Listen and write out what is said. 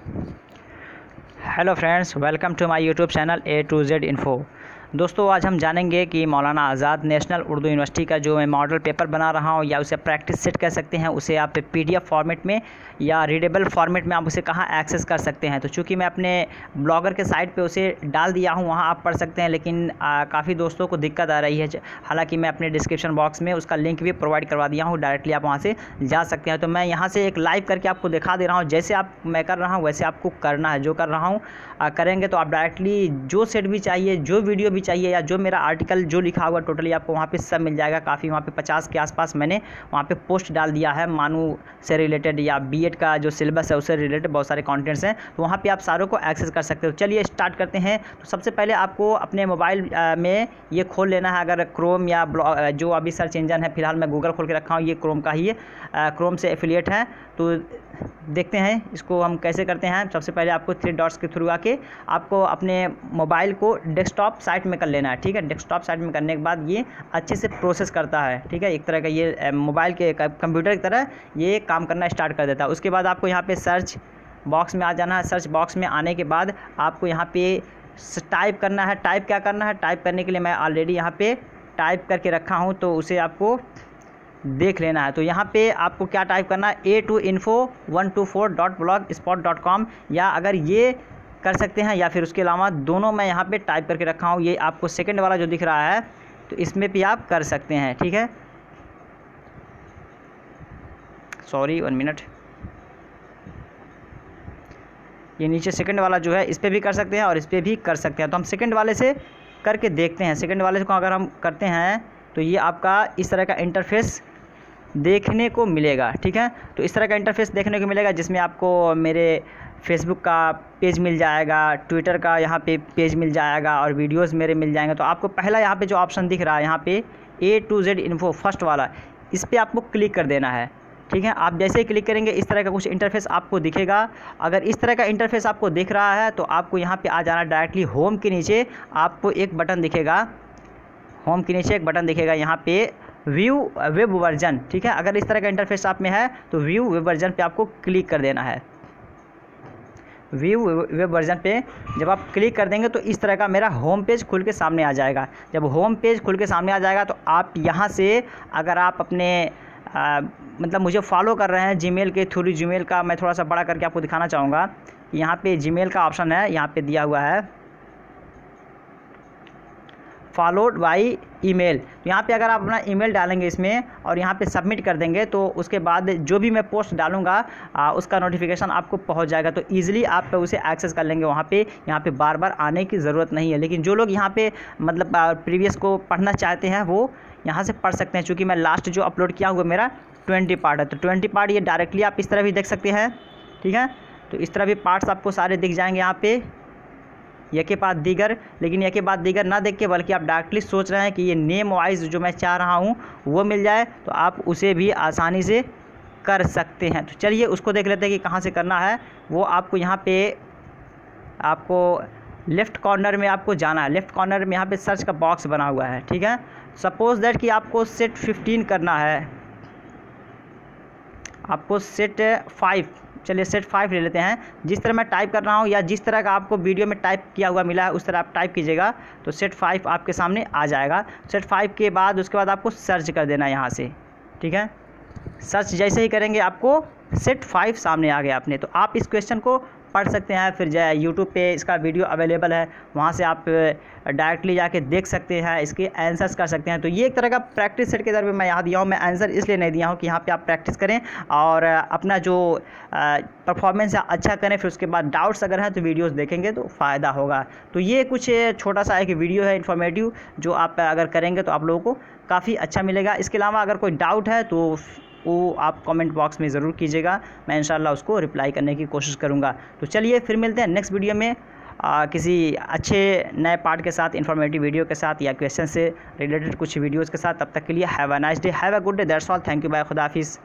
Hello friends, welcome to my YouTube channel A to Z info. दोस्तों, आज हम जानेंगे कि मौलाना आज़ाद नेशनल उर्दू यूनिवर्सिटी का जो मैं मॉडल पेपर बना रहा हूं, या उसे प्रैक्टिस सेट कह सकते हैं, उसे आप PDF फॉर्मेट में या रीडेबल फॉर्मेट में आप उसे कहाँ एक्सेस कर सकते हैं। तो चूँकि मैं अपने ब्लॉगर के साइट पे उसे डाल दिया हूं, वहां आप पढ़ सकते हैं, लेकिन काफ़ी दोस्तों को दिक्कत आ रही है। हालांकि मैं अपने डिस्क्रिप्शन बॉक्स में उसका लिंक भी प्रोवाइड करवा दिया हूँ, डायरेक्टली आप वहाँ से जा सकते हैं। तो मैं यहाँ से एक लाइव करके आपको दिखा दे रहा हूँ। जैसे मैं कर रहा हूँ वैसे आपको करना है। जो कर रहा हूँ करेंगे तो आप डायरेक्टली जो सेट भी चाहिए, जो वीडियो भी चाहिए, या जो मेरा आर्टिकल जो लिखा हुआ टोटली आपको वहाँ पे सब मिल जाएगा। काफ़ी वहाँ पे 50 के आसपास मैंने वहाँ पे पोस्ट डाल दिया है। मानू से रिलेटेड या B.Ed का जो सिलेबस है उससे रिलेटेड बहुत सारे कंटेंट्स हैं, तो वहाँ पे आप सारों को एक्सेस कर सकते हो। चलिए स्टार्ट करते हैं। तो सबसे पहले आपको अपने मोबाइल में ये खोल लेना है। अगर क्रोम या जो अभी सर्च इंजन है, फिलहाल मैं गूगल खोल के रखा हूँ, ये क्रोम का ही है, क्रोम से एफिलिएट है। तो देखते हैं इसको हम कैसे करते हैं। सबसे पहले आपको 3 डॉट्स के थ्रू आके आपको अपने मोबाइल को डेस्कटॉप साइट में कर लेना है। ठीक है, डेस्कटॉप साइट में करने के बाद ये अच्छे से प्रोसेस करता है। ठीक है, एक तरह का ये मोबाइल के कंप्यूटर की तरह ये काम करना स्टार्ट कर देता है। उसके बाद आपको यहाँ पे सर्च बॉक्स में आ जाना है। सर्च बॉक्स में आने के बाद आपको यहाँ पे टाइप करना है। टाइप क्या करना है, टाइप करने के लिए मैं ऑलरेडी यहाँ पे टाइप करके रखा हूँ, तो उसे आपको देख लेना है। तो यहाँ पे आपको क्या टाइप करना है, a2info124.blogspot.com, या अगर ये कर सकते हैं या फिर उसके अलावा दोनों मैं यहाँ पे टाइप करके रखा हूँ। ये आपको सेकंड वाला जो दिख रहा है तो इसमें भी आप कर सकते हैं। ठीक है, सॉरी 1 मिनट, ये नीचे सेकंड वाला जो है इस पर भी कर सकते हैं और इस पर भी कर सकते हैं। तो हम सेकंड वाले से करके देखते हैं। सेकंड वाले को अगर हम करते हैं तो ये आपका इस तरह का इंटरफेस देखने को मिलेगा। ठीक है, तो इस तरह का इंटरफेस देखने को मिलेगा, जिसमें आपको मेरे फेसबुक का पेज मिल जाएगा, ट्विटर का यहाँ पे पेज मिल जाएगा और वीडियोस मेरे मिल जाएंगे। तो आपको पहला यहाँ पे जो ऑप्शन दिख रहा है, यहाँ पे A to Z info first वाला, इस पर आपको क्लिक कर देना है। ठीक है, आप जैसे ही क्लिक करेंगे इस तरह का कुछ इंटरफेस आपको दिखेगा। अगर इस तरह का इंटरफेस आपको दिख रहा है तो आपको यहाँ पे आ जाना। डायरेक्टली होम के नीचे आपको एक बटन दिखेगा, होम के नीचे एक बटन दिखेगा यहाँ पे व्यू वेब वर्जन। ठीक है, अगर इस तरह का इंटरफेस आप में है तो व्यू वेब वर्जन पे आपको क्लिक कर देना है। व्यू वेब वर्जन पे जब आप क्लिक कर देंगे तो इस तरह का मेरा होम पेज खुल के सामने आ जाएगा। जब होम पेज खुल के सामने आ जाएगा तो आप यहाँ से, अगर आप अपने मतलब मुझे फॉलो कर रहे हैं जीमेल के थ्रू, जीमेल का मैं थोड़ा सा बड़ा करके आपको दिखाना चाहूँगा। यहाँ पे जीमेल का ऑप्शन है, यहाँ पे दिया हुआ है फॉलोड बाई ईमेल। तो यहाँ पे अगर आप अपना ईमेल डालेंगे इसमें और यहाँ पे सबमिट कर देंगे तो उसके बाद जो भी मैं पोस्ट डालूँगा उसका नोटिफिकेशन आपको पहुँच जाएगा। तो ईज़िली आप उसे एक्सेस कर लेंगे वहाँ पे। यहाँ पे बार बार आने की ज़रूरत नहीं है। लेकिन जो लोग यहाँ पे मतलब प्रीवियस को पढ़ना चाहते हैं वो यहाँ से पढ़ सकते हैं। चूँकि मैं लास्ट जो अपलोड किया हुआ मेरा 20 पार्ट है, तो 20 पार्ट ये डायरेक्टली आप इस तरह भी देख सकते हैं। ठीक है, तो इस तरह भी पार्ट्स आपको सारे दिख जाएंगे यहाँ पे, एक के बाद दीगर। लेकिन एक के बाद दीगर ना देख के, बल्कि आप डायरेक्टली सोच रहे हैं कि ये नेम वाइज जो मैं चाह रहा हूँ वो मिल जाए, तो आप उसे भी आसानी से कर सकते हैं। तो चलिए उसको देख लेते हैं कि कहाँ से करना है। वो आपको यहाँ पे आपको लेफ़्ट कॉर्नर में आपको जाना है। लेफ़्ट कॉर्नर में यहाँ पे सर्च का बॉक्स बना हुआ है। ठीक है, सपोज दैट कि आपको सेट 15 करना है, आपको सेट 5, चलिए सेट 5 ले लेते हैं। जिस तरह मैं टाइप कर रहा हूँ या जिस तरह का आपको वीडियो में टाइप किया हुआ मिला है उस तरह आप टाइप कीजिएगा तो सेट 5 आपके सामने आ जाएगा। सेट 5 के बाद उसके बाद आपको सर्च कर देना है यहाँ से। ठीक है, सर्च जैसे ही करेंगे आपको सेट 5 सामने आ गया अपने। तो आप इस क्वेश्चन को पढ़ सकते हैं। फिर यूट्यूब पे इसका वीडियो अवेलेबल है, वहाँ से आप डायरेक्टली जाके देख सकते हैं, इसके आंसर्स कर सकते हैं। तो ये एक तरह का प्रैक्टिस सेट के तौर पे मैं यहाँ दिया हूँ। मैं आंसर इसलिए नहीं दिया हूँ कि यहाँ पे आप प्रैक्टिस करें और अपना जो परफॉर्मेंस है अच्छा करें। फिर उसके बाद डाउट्स अगर हैं तो वीडियोस देखेंगे तो फ़ायदा होगा। तो ये कुछ छोटा सा एक वीडियो है इन्फॉर्मेटिव, जो आप अगर करेंगे तो आप लोगों को काफ़ी अच्छा मिलेगा। इसके अलावा अगर कोई डाउट है तो वो आप कमेंट बॉक्स में ज़रूर कीजिएगा, मैं इंशाल्लाह उसको रिप्लाई करने की कोशिश करूँगा। तो चलिए फिर मिलते हैं नेक्स्ट वीडियो में किसी अच्छे नए पार्ट के साथ, इन्फॉर्मेटिव वीडियो के साथ या क्वेश्चन से रिलेटेड कुछ वीडियोज़ के साथ। तब तक के लिए have a nice day, have a good day, that's all, thank you, bye, खुदा हाफिज़।